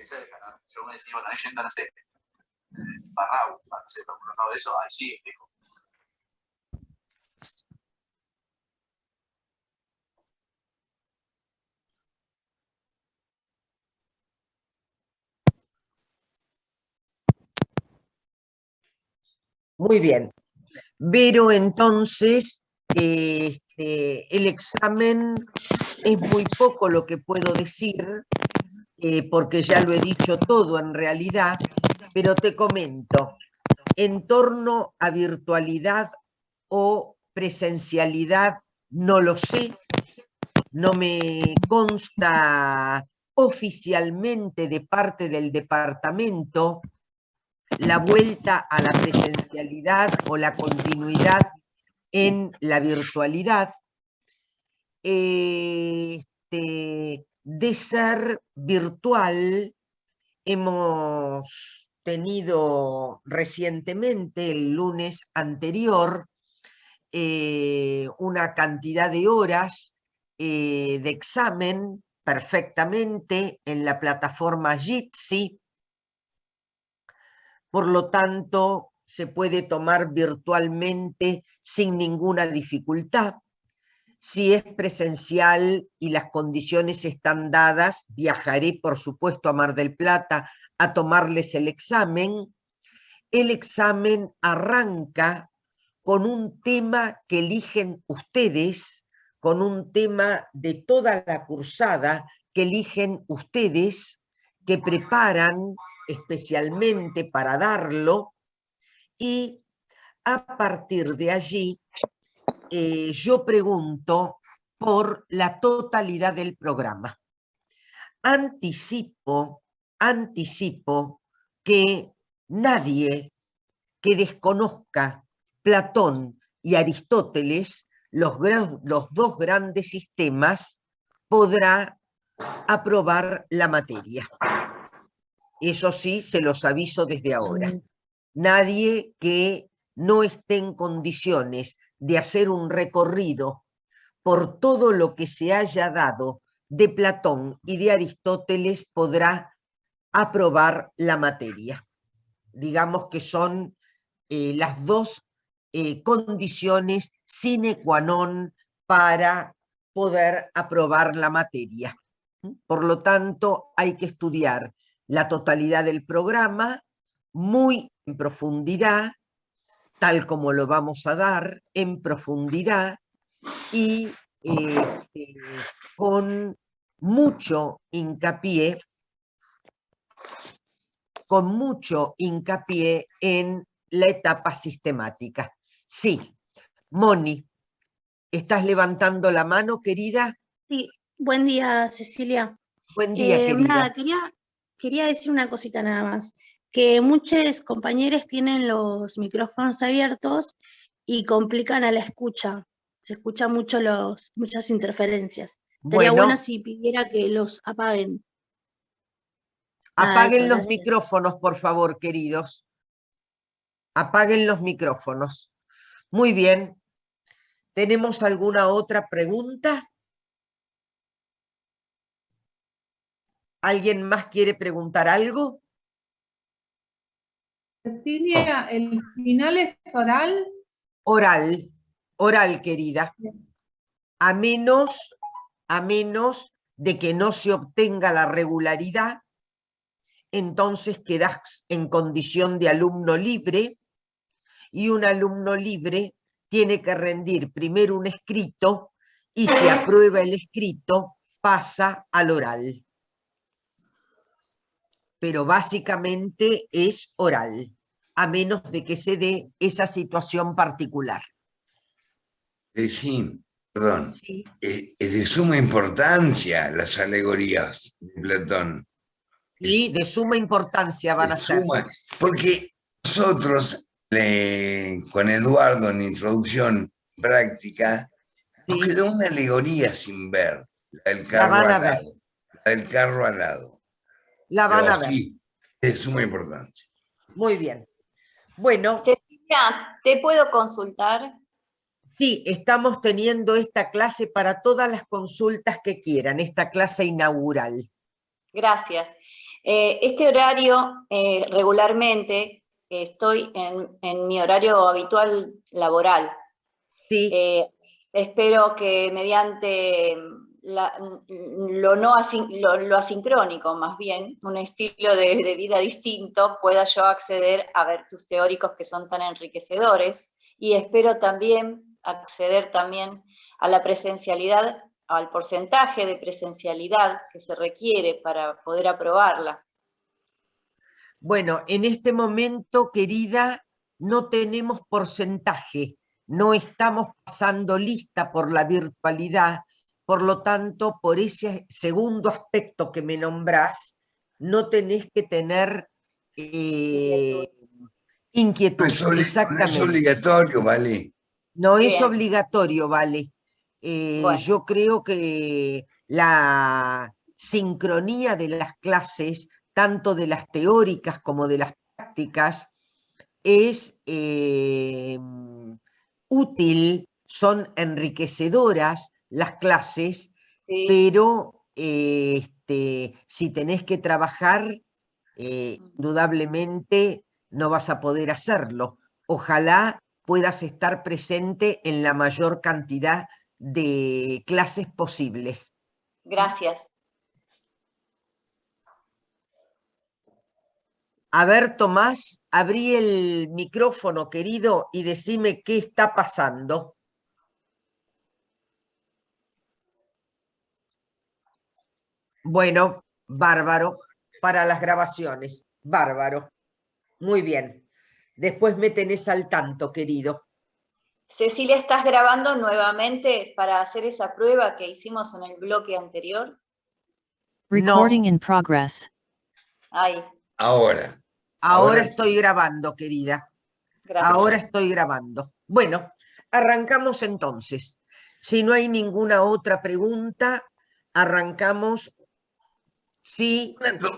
cerca, ¿no? Yo me decía, bueno, ahí yendo, no sé, Barrau, no sé, por un lado de eso, ahí sí, dijo. Muy bien. Vero, entonces, el examen es muy poco lo que puedo decir, porque ya lo he dicho todo en realidad, pero te comento, en torno a virtualidad o presencialidad, no lo sé, no me consta oficialmente de parte del departamento la vuelta a la presencialidad o la continuidad en la virtualidad. De ser virtual, hemos tenido recientemente, el lunes anterior, una cantidad de horas de examen perfectamente en la plataforma Jitsi. Por lo tanto, se puede tomar virtualmente sin ninguna dificultad. Si es presencial y las condiciones están dadas, viajaré, por supuesto, a Mar del Plata a tomarles el examen. El examen arranca con un tema que eligen ustedes, con un tema de toda la cursada que eligen ustedes, que preparan especialmente para darlo, y a partir de allí yo pregunto por la totalidad del programa. Anticipo que nadie que desconozca Platón y Aristóteles, los dos grandes sistemas, podrá aprobar la materia. Eso sí, se los aviso desde ahora. Nadie que no esté en condiciones de hacer un recorrido por todo lo que se haya dado de Platón y de Aristóteles podrá aprobar la materia. Digamos que son las dos condiciones sine qua non para poder aprobar la materia. Por lo tanto, hay que estudiar la totalidad del programa muy en profundidad, tal como lo vamos a dar, en profundidad y con mucho hincapié en la etapa sistemática. Sí, Moni, ¿estás levantando la mano, querida? Sí, buen día, Cecilia. Buen día, querida. Nada, quería decir una cosita nada más, que muchos compañeros tienen los micrófonos abiertos y complican a la escucha. Se escuchan mucho muchas interferencias. Sería bueno si pidiera que los apaguen. Apaguen los micrófonos, por favor, queridos. Apaguen los micrófonos. Muy bien. ¿Tenemos alguna otra pregunta? ¿Alguien más quiere preguntar algo? Cecilia, ¿el final es oral? Oral, querida. A menos de que no se obtenga la regularidad, entonces quedas en condición de alumno libre, y un alumno libre tiene que rendir primero un escrito, y si aprueba el escrito, pasa al oral. Pero básicamente es oral, a menos de que se dé esa situación particular. Sí, perdón. Sí. Es de suma importancia las alegorías de Platón. Sí, de suma importancia van a ser. Porque nosotros, con Eduardo en introducción práctica, nos quedó una alegoría sin ver, la del carro al lado. La del carro al lado. La van a ver. Sí, es de suma importancia. Muy bien. Bueno. Cecilia, ¿te puedo consultar? Sí, estamos teniendo esta clase para todas las consultas que quieran, esta clase inaugural. Gracias. Este horario, regularmente, estoy en mi horario habitual laboral. Sí. Espero que mediante lo asincrónico, más bien, un estilo de vida distinto, pueda yo acceder a vertus teóricos que son tan enriquecedores, y espero también acceder también a la presencialidad, al porcentaje de presencialidad que se requiere para poder aprobarla. Bueno, en este momento, querida, no tenemos porcentaje, no estamos pasando lista por la virtualidad, por lo tanto, por ese segundo aspecto que me nombrás, no tenés que tener inquietud. No es obligatorio, ¿vale? No es Bien. obligatorio, ¿vale? Bueno. Yo creo que la sincronía de las clases, tanto de las teóricas como de las prácticas, es útil, son enriquecedoras las clases, Sí. pero si tenés que trabajar, indudablemente no vas a poder hacerlo. Ojalá puedas estar presente en la mayor cantidad de clases posibles. Gracias. A ver, Tomás, abrí el micrófono, querido, y decime qué está pasando. Bueno, bárbaro, para las grabaciones, bárbaro. Muy bien. Después me tenés al tanto, querido. Cecilia, ¿estás grabando nuevamente para hacer esa prueba que hicimos en el bloque anterior? Recording in progress. Ahí. Ahora. Ahora sí. estoy grabando, querida. Gracias. Ahora estoy grabando. Bueno, arrancamos entonces. Si no hay ninguna otra pregunta, arrancamos. Sí.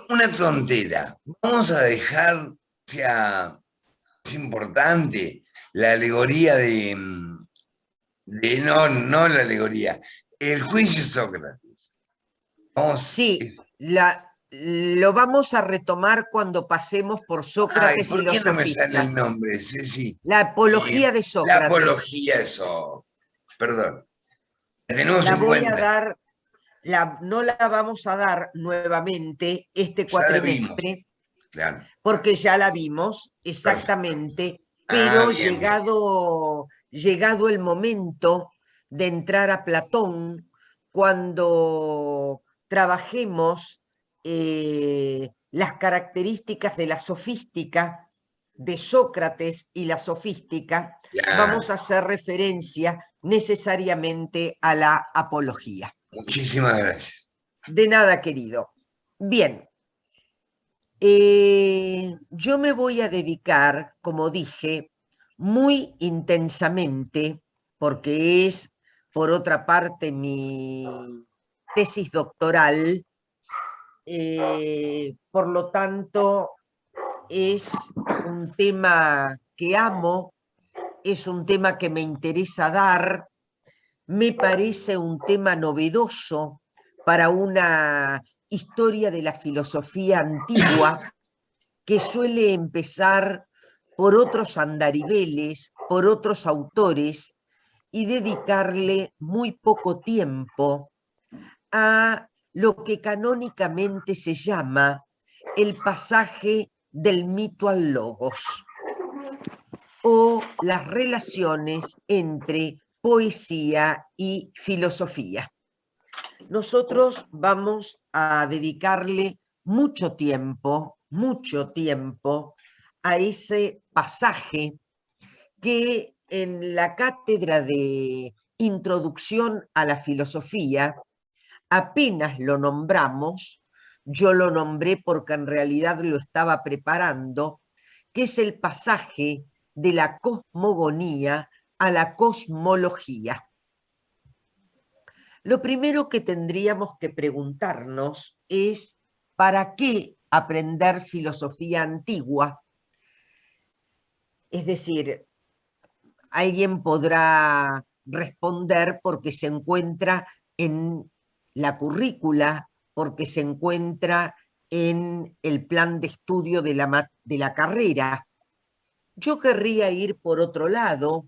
Una tontera. Vamos a dejar, es importante, la alegoría no la alegoría, el juicio de Sócrates. Sí, lo vamos a retomar cuando pasemos por Sócrates ¿por y los qué no me sale sofistas. el nombre, Ceci? La apología de Sócrates. La apología de Sócrates. Perdón. Tenemos La en voy cuenta. a dar, no la vamos a dar nuevamente este cuatrimestre, claro. porque ya la vimos, exactamente, pero bien. llegado el momento de entrar a Platón, cuando trabajemos las características de la sofística, de Sócrates y la sofística, vamos a hacer referencia necesariamente a la apología. Muchísimas gracias. De nada, querido. Bien. Yo me voy a dedicar, como dije, muy intensamente, porque es, por otra parte, mi tesis doctoral, por lo tanto, es un tema que amo, es un tema que me interesa dar, me parece un tema novedoso para una historia de la filosofía antigua que suele empezar por otros andariveles, por otros autores, y dedicarle muy poco tiempo a lo que canónicamente se llama el pasaje del mito al logos, o las relaciones entre poesía y filosofía. Nosotros vamos a dedicarle mucho tiempo a ese pasaje que en la cátedra de Introducción a la Filosofía apenas lo nombramos, yo lo nombré porque en realidad lo estaba preparando, que es el pasaje de la cosmogonía a la cosmología. Lo primero que tendríamos que preguntarnos es ¿para qué aprender filosofía antigua? Es decir, alguien podrá responder porque se encuentra en la currícula, porque se encuentra en el plan de estudio de la carrera. Yo querría ir por otro lado,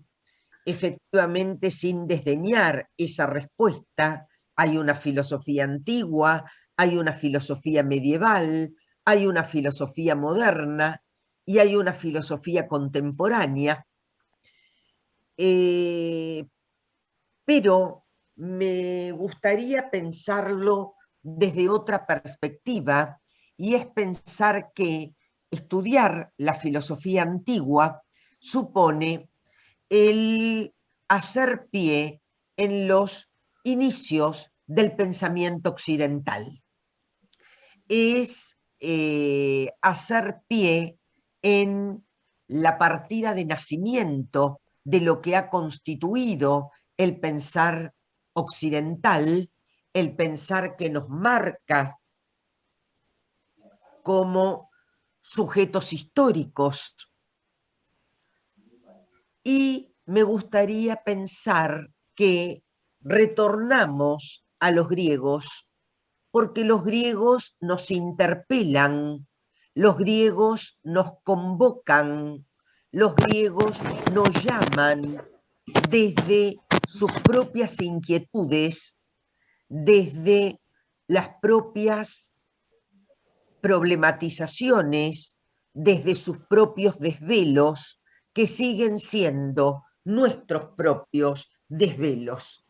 efectivamente sin desdeñar esa respuesta. Hay una filosofía antigua, hay una filosofía medieval, hay una filosofía moderna y hay una filosofía contemporánea. Pero me gustaría pensarlo desde otra perspectiva, y es pensar que estudiar la filosofía antigua supone el hacer pie en los inicios del pensamiento occidental. Es hacer pie en la partida de nacimiento de lo que ha constituido el pensar occidental, el pensar que nos marca como sujetos históricos. Y me gustaría pensar que retornamos a los griegos, porque los griegos nos interpelan, los griegos nos convocan, los griegos nos llaman desde sus propias inquietudes, desde las propias problematizaciones, desde sus propios desvelos, que siguen siendo nuestros propios desvelos.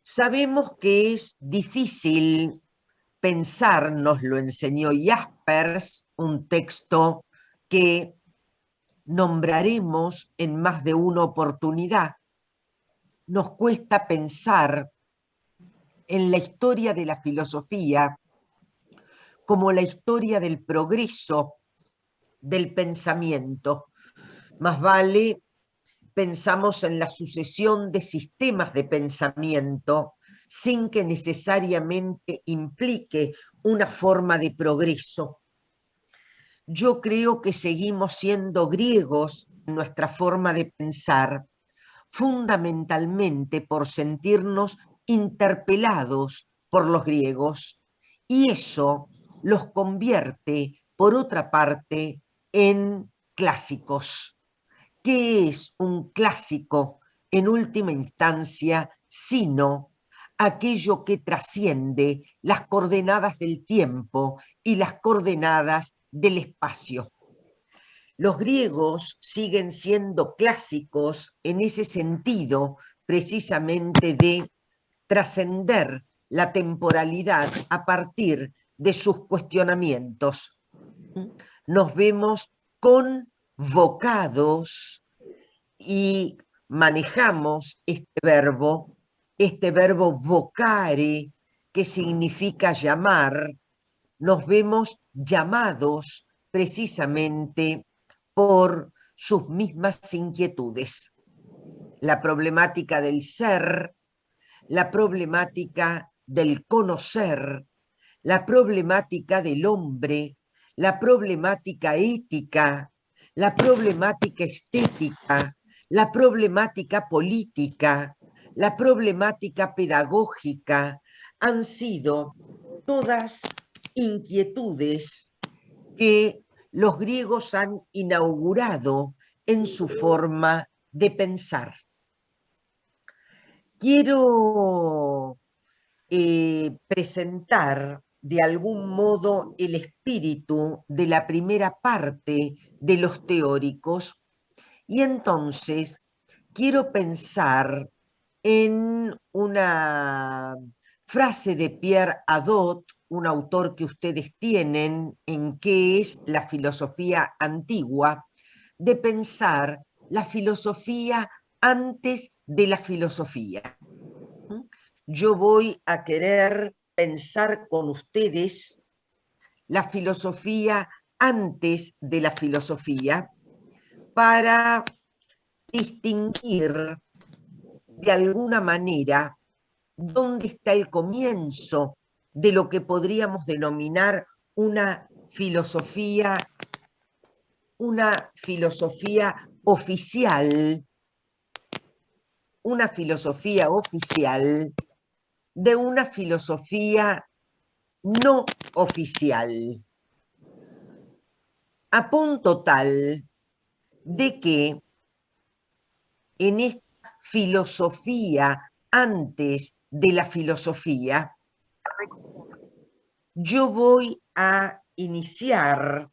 Sabemos que es difícil pensar, nos lo enseñó Jaspers, un texto que nombraremos en más de una oportunidad. Nos cuesta pensar en la historia de la filosofía como la historia del progreso del pensamiento. Más vale pensamos en la sucesión de sistemas de pensamiento sin que necesariamente implique una forma de progreso. Yo creo que seguimos siendo griegos en nuestra forma de pensar, fundamentalmente por sentirnos interpelados por los griegos, y eso los convierte, por otra parte, en clásicos. ¿Qué es un clásico en última instancia, sino aquello que trasciende las coordenadas del tiempo y las coordenadas del espacio? Los griegos siguen siendo clásicos en ese sentido, precisamente de trascender la temporalidad a partir de sus cuestionamientos. Nos vemos convocados y manejamos este verbo vocare, que significa llamar. Nos vemos llamados precisamente por sus mismas inquietudes. La problemática del ser, la problemática del conocer, la problemática del hombre, la problemática ética, la problemática estética, la problemática política, la problemática pedagógica, han sido todas inquietudes que los griegos han inaugurado en su forma de pensar. Quiero presentar de algún modo el espíritu de la primera parte de los teóricos, y entonces quiero pensar en una frase de Pierre Hadot, un autor que ustedes tienen en qué es la filosofía antigua, de pensar la filosofía antes de la filosofía. Yo voy a querer pensar con ustedes la filosofía antes de la filosofía para distinguir de alguna manera dónde está el comienzo de lo que podríamos denominar una filosofía oficial, de una filosofía no oficial. A punto tal de que en esta filosofía antes de la filosofía, yo voy a iniciar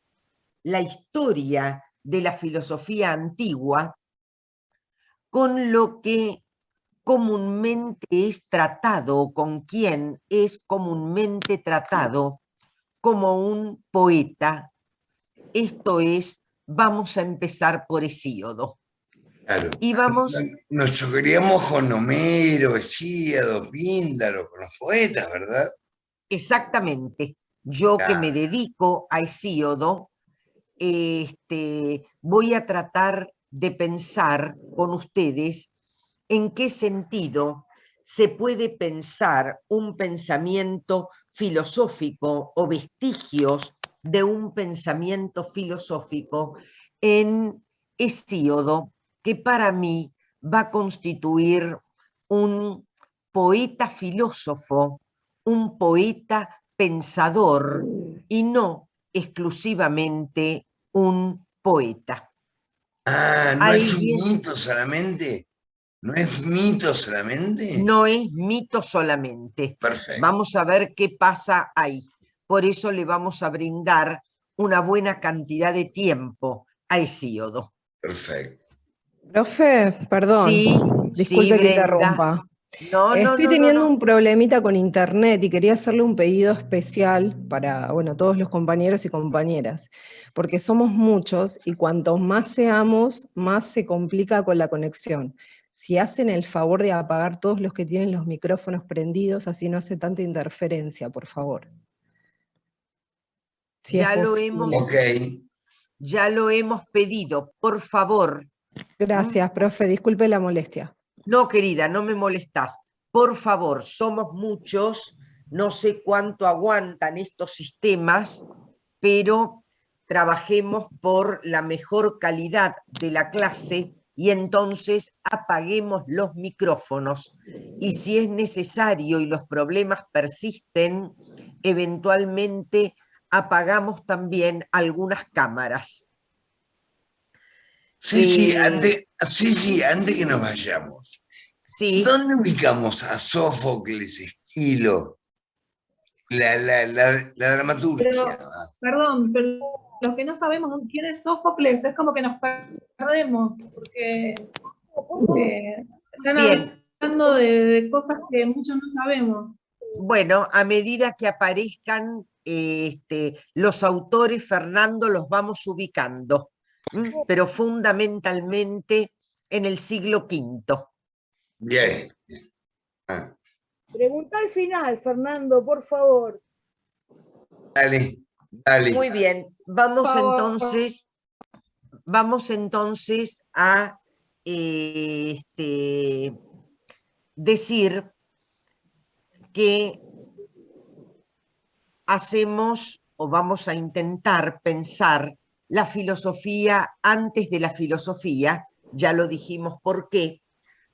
la historia de la filosofía antigua con lo que comúnmente es tratado, con quien es comúnmente tratado como un poeta. Esto es, vamos a empezar por Hesíodo. Claro. Y vamos... Nos chocaríamos con Homero, Hesíodo, Píndaro, con los poetas, ¿verdad? Exactamente. Yo que me dedico a Hesíodo, voy a tratar de pensar con ustedes en qué sentido se puede pensar un pensamiento filosófico o vestigios de un pensamiento filosófico en Hesíodo, que para mí va a constituir un poeta filósofo, un poeta pensador y no exclusivamente un poeta. Ah, ¿no es un mito solamente? ¿No es mito solamente? No es mito solamente. Perfecto. Vamos a ver qué pasa ahí. Por eso le vamos a brindar una buena cantidad de tiempo a Hesíodo. Perfecto. Profe, perdón, Sí, disculpe sí, que Brenda. interrumpa. No, Estoy teniendo un problemita con internet y quería hacerle un pedido especial para, bueno, todos los compañeros y compañeras, porque somos muchos y cuanto más seamos, más se complica con la conexión. Si hacen el favor de apagar todos los que tienen los micrófonos prendidos, así no hace tanta interferencia, por favor. Si Ya es lo posible. Ya lo hemos pedido, por favor. Gracias, profe, disculpe la molestia. No, querida, no me molestás. Por favor, somos muchos, no sé cuánto aguantan estos sistemas, pero trabajemos por la mejor calidad de la clase y entonces apaguemos los micrófonos. Y si es necesario y los problemas persisten, eventualmente apagamos también algunas cámaras. Sí, antes que nos vayamos. Sí. ¿Dónde ubicamos a Sófocles, Esquilo? La dramaturgia. Perdón, pero los que no sabemos quién es Sófocles es como que nos perdemos, porque están hablando de cosas que muchos no sabemos. Bueno, a medida que aparezcan los autores, Fernando, los vamos ubicando, pero fundamentalmente en el siglo V. Bien. Pregunta al final, Fernando, por favor. Dale, dale. Muy bien, vamos entonces a decir que hacemos o vamos a intentar pensar la filosofía antes de la filosofía, ya lo dijimos por qué,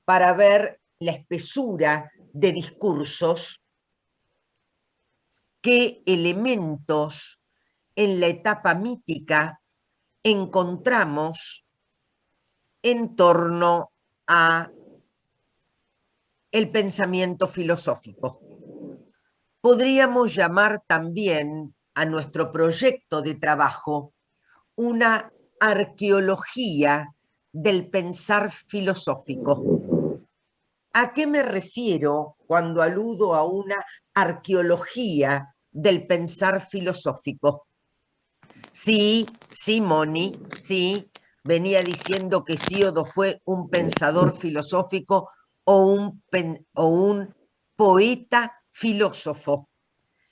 para ver la espesura de discursos, qué elementos en la etapa mítica encontramos en torno a el pensamiento filosófico. Podríamos llamar también a nuestro proyecto de trabajo una arqueología del pensar filosófico. ¿A qué me refiero cuando aludo a una arqueología del pensar filosófico? Sí, Moni, sí, venía diciendo que Hesíodo fue un pensador filosófico o un poeta filósofo.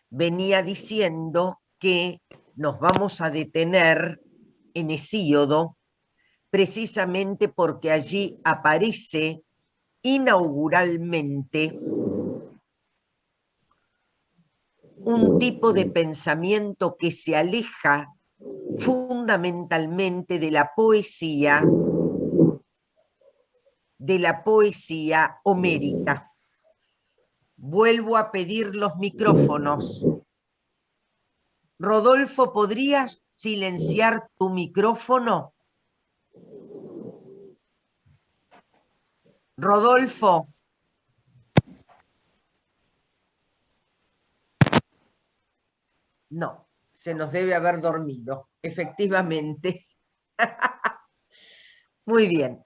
Venía diciendo que nos vamos a detener en Hesíodo precisamente porque allí aparece inauguralmente un tipo de pensamiento que se aleja fundamentalmente de la poesía homérica. Vuelvo a pedir los micrófonos. Rodolfo, ¿podrías silenciar tu micrófono? Rodolfo. No, se nos debe haber dormido, efectivamente. Muy bien.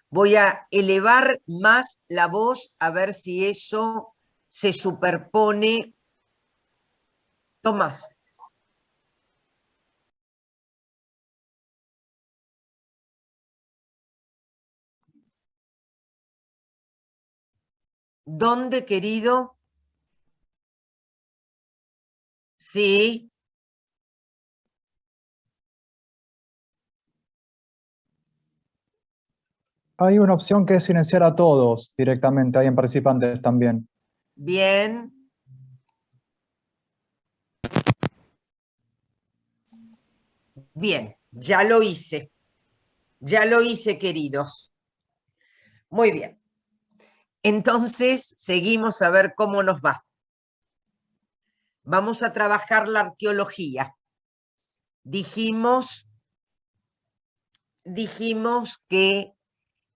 Voy a elevar más la voz a ver si eso se superpone. Tomás. ¿Dónde, querido? Sí. Hay una opción que es silenciar a todos directamente, hay en participantes también. Bien. Bien, ya lo hice. Ya lo hice, queridos. Muy bien. Entonces, seguimos a ver cómo nos va. Vamos a trabajar la arqueología. Dijimos que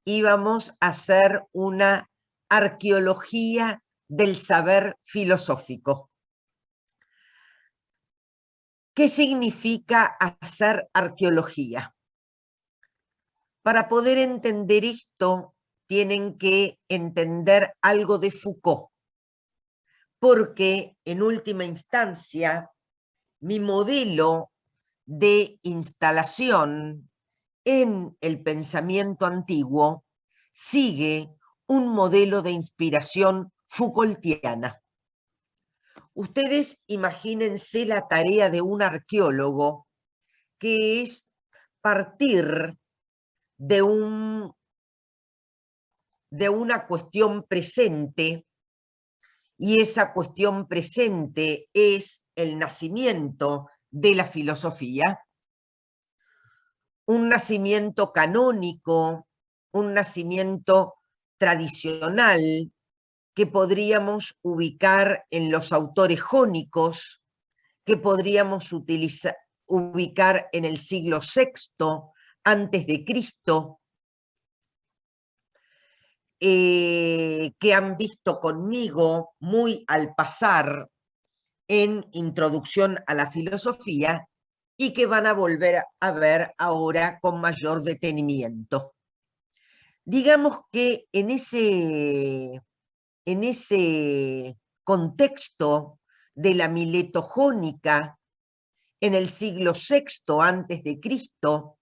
íbamos a hacer una arqueología del saber filosófico. ¿Qué significa hacer arqueología? Para poder entender esto, tienen que entender algo de Foucault, porque en última instancia, mi modelo de instalación en el pensamiento antiguo sigue un modelo de inspiración Foucaultiana. Ustedes imagínense la tarea de un arqueólogo, que es partir de una cuestión presente, y esa cuestión presente es el nacimiento de la filosofía, un nacimiento canónico, un nacimiento tradicional que podríamos ubicar en los autores jónicos, que podríamos ubicar en el siglo VI antes de Cristo, que han visto conmigo muy al pasar en Introducción a la Filosofía y que van a volver a ver ahora con mayor detenimiento. Digamos que en ese contexto de la Mileto jónica, en el siglo VI antes de Cristo,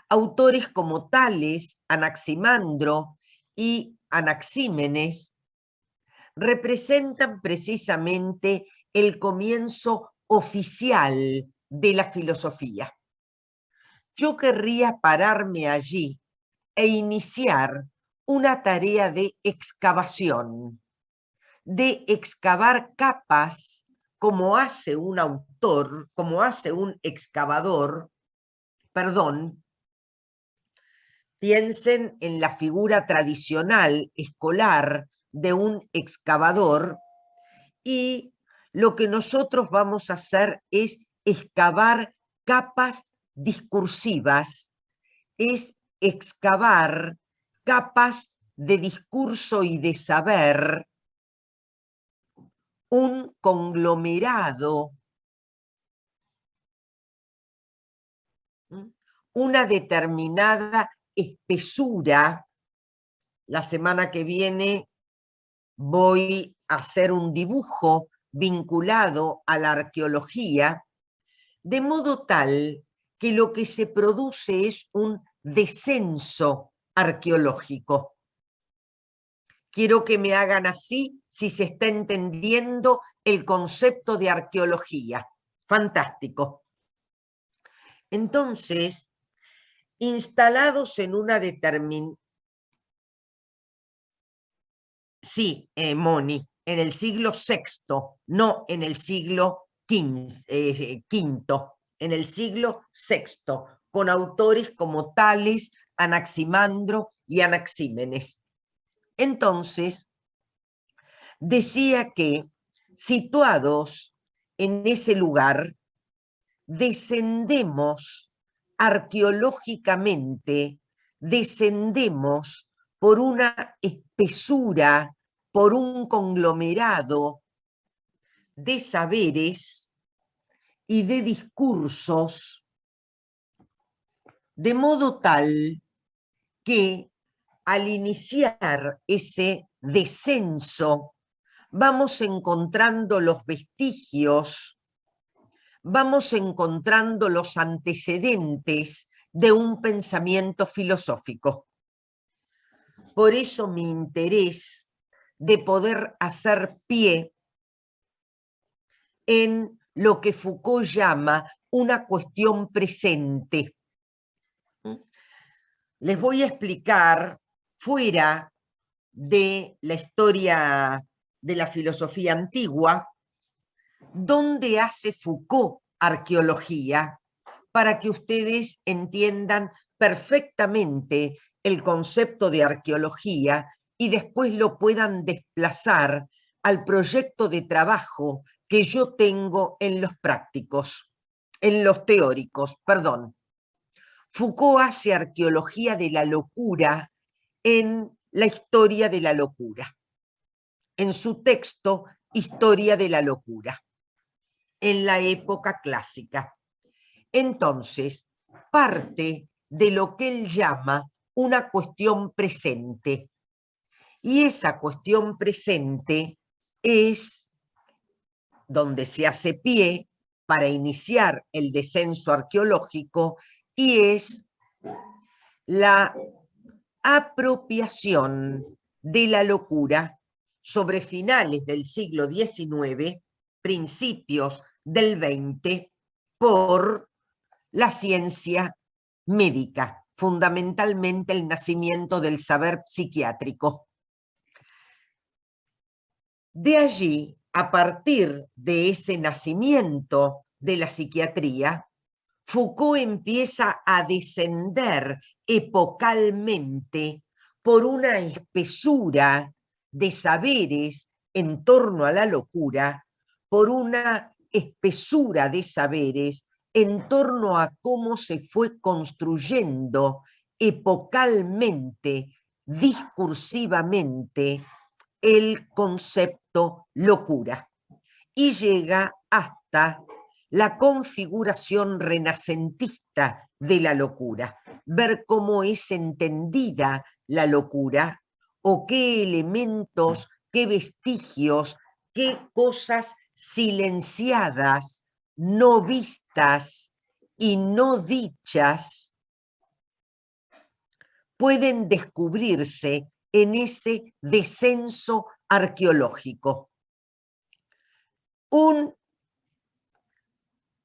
autores como Tales, Anaximandro y Anaxímenes representan precisamente el comienzo oficial de la filosofía. Yo querría pararme allí e iniciar una tarea de excavación, de excavar capas como hace un autor, como hace un excavador, piensen en la figura tradicional escolar de un excavador, y lo que nosotros vamos a hacer es excavar capas discursivas, es excavar capas de discurso y de saber, un conglomerado, una determinada espesura. La semana que viene voy a hacer un dibujo vinculado a la arqueología, de modo tal que lo que se produce es un descenso arqueológico. Quiero que me hagan así si se está entendiendo el concepto de arqueología. Fantástico. Entonces, instalados en una determinada... Sí, Moni, en el siglo VI, no en el siglo V, en el siglo VI, con autores como Tales, Anaximandro y Anaxímenes. Entonces, decía que situados en ese lugar, descendemos arqueológicamente, descendemos por una espesura, por un conglomerado de saberes y de discursos, de modo tal que al iniciar ese descenso vamos encontrando los vestigios, vamos encontrando los antecedentes de un pensamiento filosófico. Por eso mi interés de poder hacer pie en lo que Foucault llama una cuestión presente. Les voy a explicar, fuera de la historia de la filosofía antigua, dónde hace Foucault arqueología, para que ustedes entiendan perfectamente el concepto de arqueología y después lo puedan desplazar al proyecto de trabajo que yo tengo en los prácticos, en los teóricos, perdón. Foucault hace arqueología de la locura en la historia de la locura, en su texto Historia de la locura, en la época clásica. Entonces, parte de lo que él llama una cuestión presente. Y esa cuestión presente es donde se hace pie para iniciar el descenso arqueológico y es la apropiación de la locura sobre finales del siglo XIX, principios del XX, por la ciencia médica, fundamentalmente el nacimiento del saber psiquiátrico. De allí, a partir de ese nacimiento de la psiquiatría, Foucault empieza a descender epocalmente por una espesura de saberes en torno a la locura, por una espesura de saberes en torno a cómo se fue construyendo epocalmente, discursivamente, el concepto locura. Y llega hasta la configuración renacentista de la locura, ver cómo es entendida la locura o qué elementos, qué vestigios, qué cosas silenciadas, no vistas y no dichas pueden descubrirse en ese descenso arqueológico.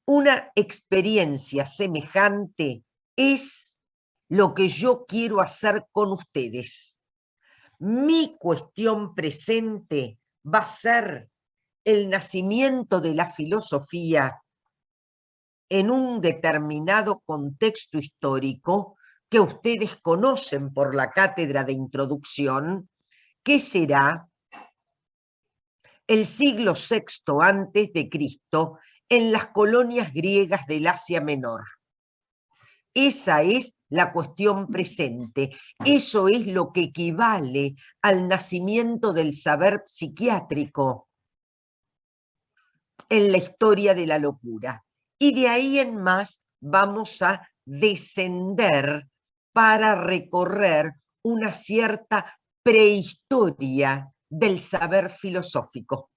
Una experiencia semejante es lo que yo quiero hacer con ustedes. Mi cuestión presente va a ser el nacimiento de la filosofía en un determinado contexto histórico que ustedes conocen por la cátedra de introducción, que será el siglo VI antes de Cristo en las colonias griegas del Asia Menor. Esa es la cuestión presente. Eso es lo que equivale al nacimiento del saber psiquiátrico en la historia de la locura. Y de ahí en más vamos a descender para recorrer una cierta prehistoria del saber filosófico.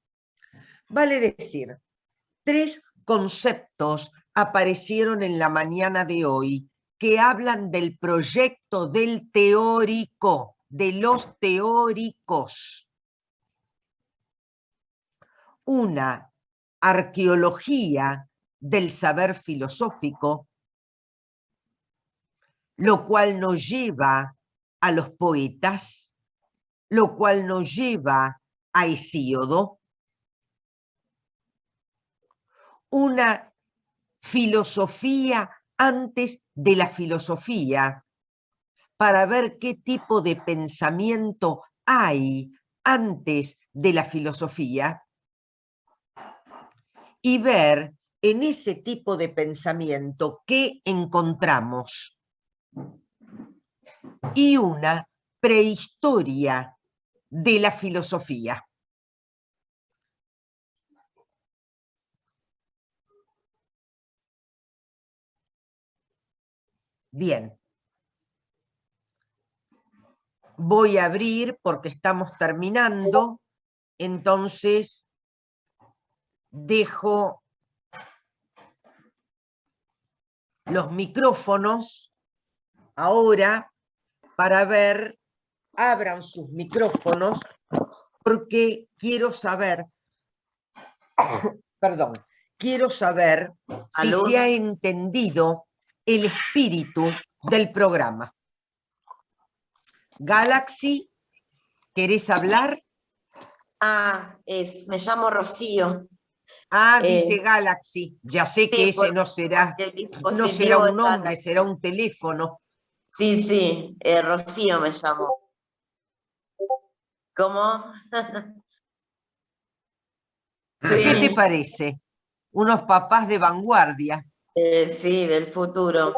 Vale decir, 3 conceptos aparecieron en la mañana de hoy que hablan del proyecto del teórico, de los teóricos. Una arqueología del saber filosófico, lo cual nos lleva a los poetas, lo cual nos lleva a Hesíodo, una filosofía antes de la filosofía, para ver qué tipo de pensamiento hay antes de la filosofía, y ver en ese tipo de pensamiento, ¿qué encontramos? Y una prehistoria de la filosofía. Bien. Voy a abrir porque estamos terminando, entonces dejo los micrófonos ahora para ver, abran sus micrófonos porque quiero saber, perdón, quiero saber si se ha entendido el espíritu del programa. Galaxy, ¿querés hablar? Me llamo Rocío. Dice Galaxy, ya sé que ese no será un nombre, será un teléfono. Sí, Rocío me llamo. ¿Cómo? ¿Qué te parece? Unos papás de vanguardia. Sí, del futuro.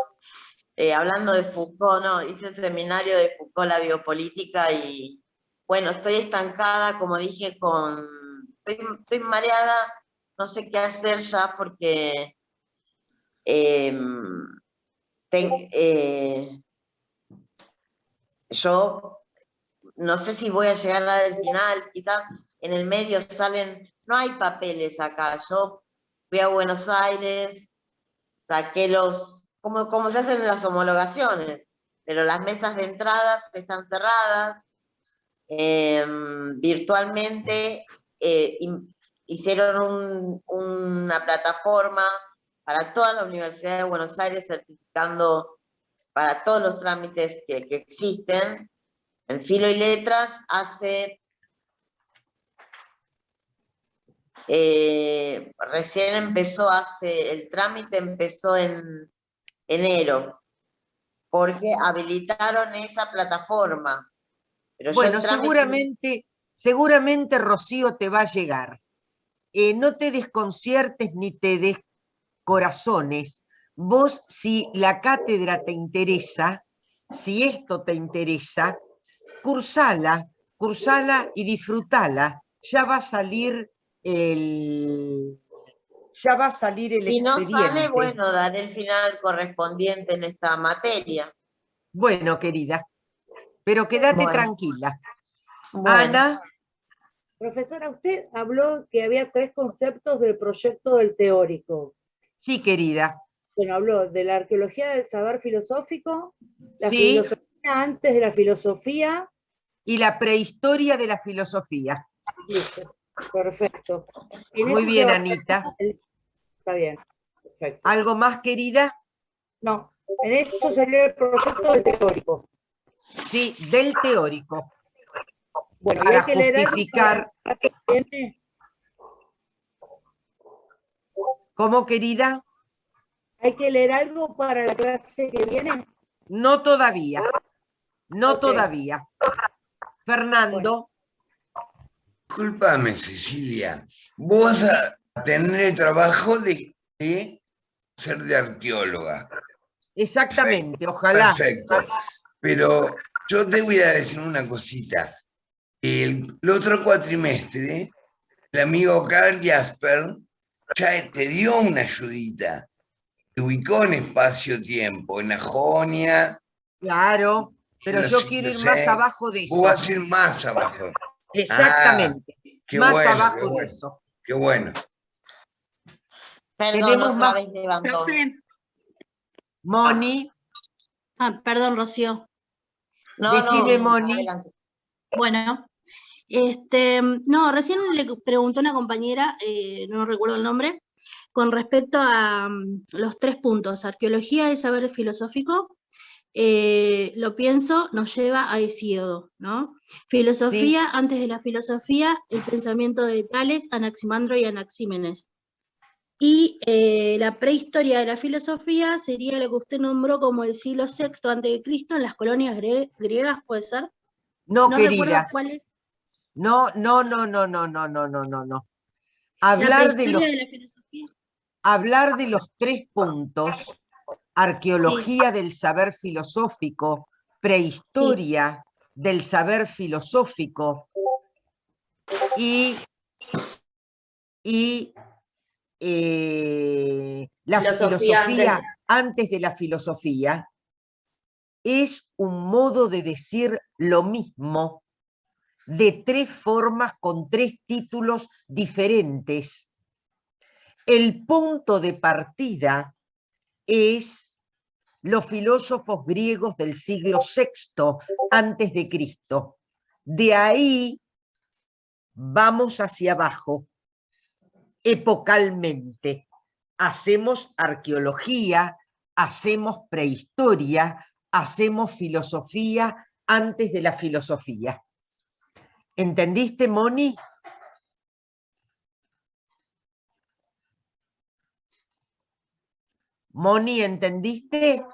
Hablando de Foucault, ¿no? Hice el seminario de Foucault, la biopolítica, y bueno, estoy estancada, como dije, estoy mareada, no sé qué hacer ya porque yo no sé si voy a llegar al final, quizás en el medio no hay papeles acá, yo fui a Buenos Aires, saqué como se hacen las homologaciones, pero las mesas de entradas están cerradas, virtualmente hicieron una plataforma para toda la Universidad de Buenos Aires, certificando para todos los trámites que existen. En Filo y Letras recién empezó el trámite empezó en enero, porque habilitaron esa plataforma. Pero bueno, seguramente Rocío te va a llegar. No te desconciertes ni te des corazones. Vos, si la cátedra te interesa, si esto te interesa, cursala y disfrutala. Ya va a salir el Si no expediente. sale, bueno, daré el final correspondiente en esta materia. Bueno, querida, pero quédate tranquila. Bueno. Ana. Profesora, usted habló que había 3 conceptos del proyecto del teórico. Sí, querida. Bueno, habló de la arqueología del saber filosófico, la Sí. filosofía antes de la filosofía. Y la prehistoria de la filosofía. Listo, perfecto. Muy bien, Anita. Está bien, perfecto. ¿Algo más, querida? No, en eso sería el proyecto del teórico. Sí, del teórico. Bueno, para y hay que justificar. ¿Cómo, querida? ¿Hay que leer algo para la clase que viene? No todavía. No Ok. todavía. Fernando. Discúlpame, Cecilia. Vos vas a tener el trabajo de ser de arqueóloga. Exactamente, Perfecto, ojalá. Perfecto. Pero yo te voy a decir una cosita. El otro cuatrimestre, el amigo Carl Jasper ya te dio una ayudita. Te ubicó en espacio-tiempo, en la Jonia. Claro, pero yo quiero ir más abajo de eso. Vos vas a ir más abajo. Exactamente. Qué más bueno, abajo qué bueno, de eso. Qué bueno. Perdón, Tenemos otra más. vez levantó. Moni. Perdón, Rocío. Decime, Moni. Adelante. Bueno, no, recién le preguntó una compañera, no recuerdo el nombre, con respecto a los 3 puntos, arqueología y saber filosófico, lo pienso, nos lleva a Hesíodo, ¿no? Filosofía, sí. Antes de la filosofía, el pensamiento de Tales, Anaximandro y Anaxímenes. Y la prehistoria de la filosofía sería lo que usted nombró como el siglo VI a.C. en las colonias griegas, ¿puede ser? No, no querida. ¿Cuál es? No. Hablar de los... la filosofía. hablar de los 3 puntos, arqueología del saber filosófico, prehistoria del saber filosófico y la filosofía antes de la filosofía, es un modo de decir lo mismo de 3 formas con 3 títulos diferentes. El punto de partida es los filósofos griegos del siglo VI antes de Cristo. De ahí vamos hacia abajo, epocalmente. Hacemos arqueología, hacemos prehistoria, hacemos filosofía antes de la filosofía. ¿Entendiste, Moni? Moni, ¿entendiste?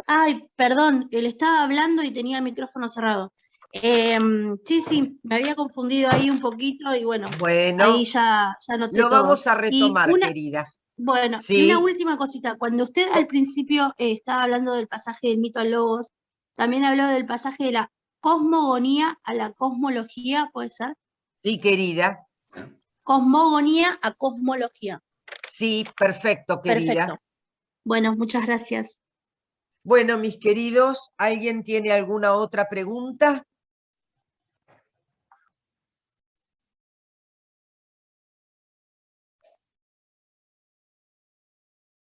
Ay, perdón, que le estaba hablando y tenía el micrófono cerrado. Sí, me había confundido ahí un poquito y bueno, ahí ya noté lo todo. vamos a retomar, querida. Bueno, ¿Sí? Y una última cosita. Cuando usted al principio estaba hablando del pasaje del mito al logos, también habló del pasaje de la cosmogonía a la cosmología, ¿puede ser? Sí, querida. Cosmogonía a cosmología. Sí, perfecto, querida. Perfecto. Bueno, muchas gracias. Bueno, mis queridos, ¿alguien tiene alguna otra pregunta?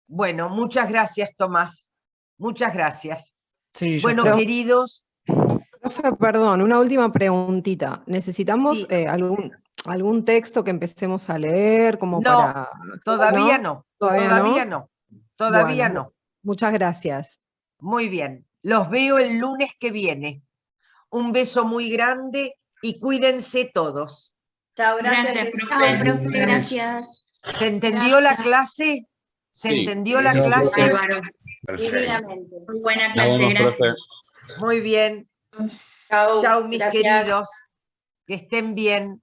Bueno, muchas gracias, Tomás. Muchas gracias. Sí, bueno, queridos. Profe, perdón, una última preguntita. ¿Necesitamos algún texto que empecemos a leer como para...? Todavía no. Todavía no. Todavía Bueno, no. Muchas gracias. Muy bien. Los veo el lunes que viene. Un beso muy grande y cuídense todos. Chao, gracias, profe. Gracias. ¿Se entendió la clase? ¿Se entendió la clase? Divinamente. Muy buena clase, gracias. Muy bien. Chao, mis queridos. Que estén bien.